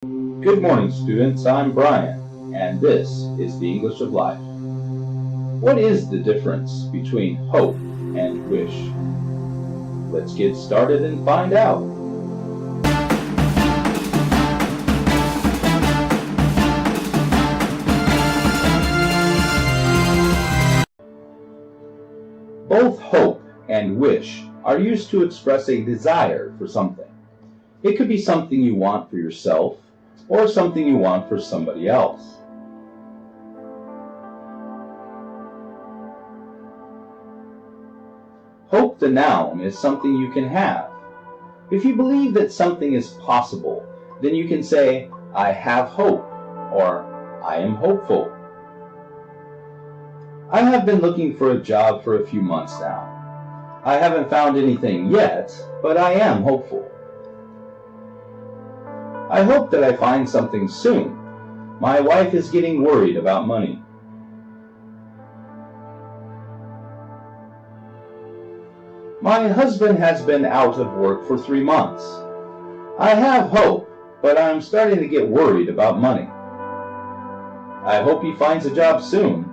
Good morning, students. I'm Brian, and this is the English of Life. What is the difference between hope and wish? Let's get started and find out. Both hope and wish are used to express a desire for something. It could be something you want for yourself or something you want for somebody else. Hope, the noun, is something you can have. If you believe that something is possible, then you can say, I have hope, or I am hopeful. I have been looking for a job for a few months now. I haven't found anything yet, but I am hopeful. I hope that I find something soon. My wife is getting worried about money. My husband has been out of work for 3 months. I have hope, but I'm starting to get worried about money. I hope he finds a job soon.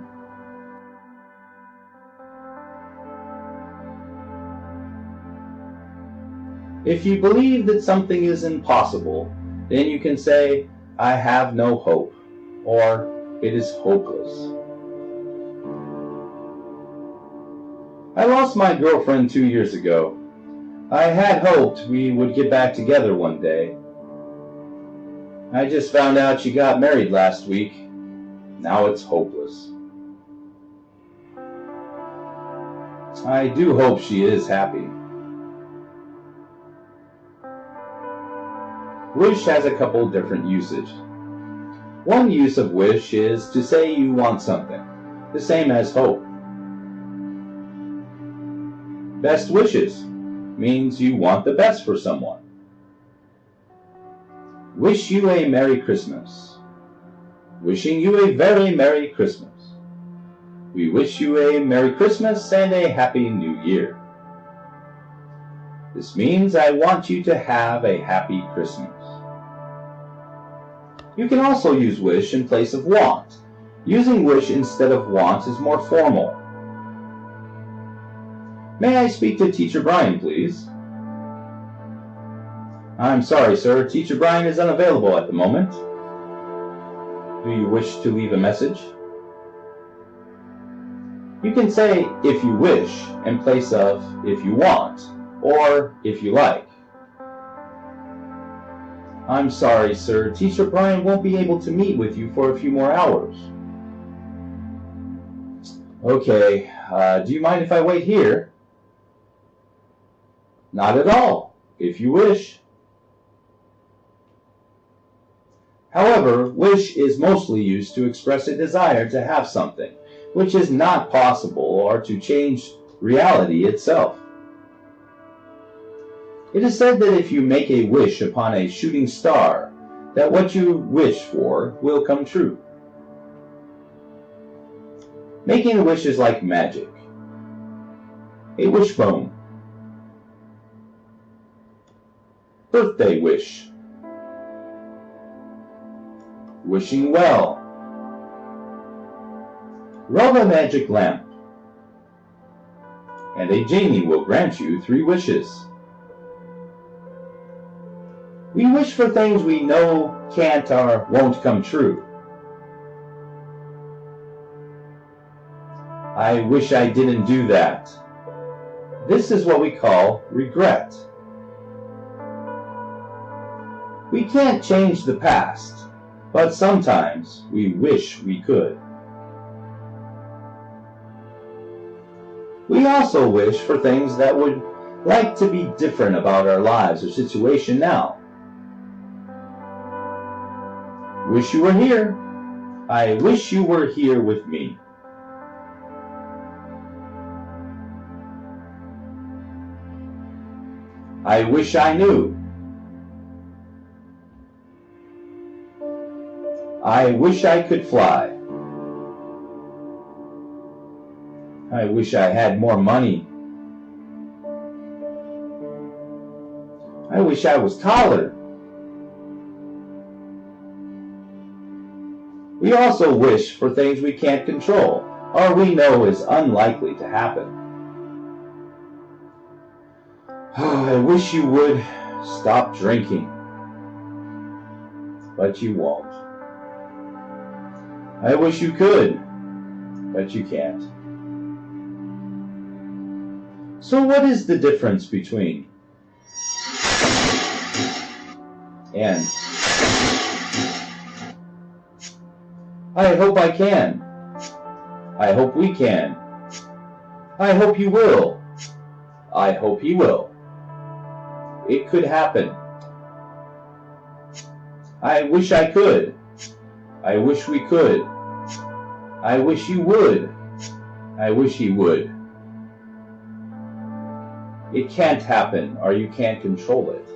If you believe that something is impossible, then you can say, I have no hope, or it is hopeless. I lost my girlfriend 2 years ago. I had hoped we would get back together one day. I just found out she got married last week. Now it's hopeless. I do hope she is happy. Wish has a couple different usage. One use of wish is to say you want something, the same as hope. Best wishes means you want the best for someone. Wish you a Merry Christmas. Wishing you a very Merry Christmas. We wish you a Merry Christmas and a Happy New Year. This means I want you to have a happy Christmas. You can also use wish in place of want. Using wish instead of want is more formal. May I speak to Teacher Brian, please? I'm sorry, sir. Teacher Brian is unavailable at the moment. Do you wish to leave a message? You can say if you wish in place of if you want or if you like. I'm sorry, sir. Teacher Brian won't be able to meet with you for a few more hours. Okay, do you mind if I wait here? Not at all, if you wish. However, wish is mostly used to express a desire to have something, which is not possible, or to change reality itself. It is said that if you make a wish upon a shooting star, that what you wish for will come true. Making a wish is like magic. A wishbone. Birthday wish. Wishing well. Rub a magic lamp, and a genie will grant you 3 wishes. We wish for things we know can't or won't come true. I wish I didn't do that. This is what we call regret. We can't change the past, but sometimes we wish we could. We also wish for things that would like to be different about our lives or situation now. Wish you were here. I wish you were here with me. I wish I knew. I wish I could fly. I wish I had more money. I wish I was taller. We also wish for things we can't control, or we know is unlikely to happen. I wish you would stop drinking, but you won't. I wish you could, but you can't. So what is the difference between and? I hope I can. I hope we can. I hope you will. I hope he will. It could happen. I wish I could. I wish we could. I wish you would. I wish he would. It can't happen, or you can't control it.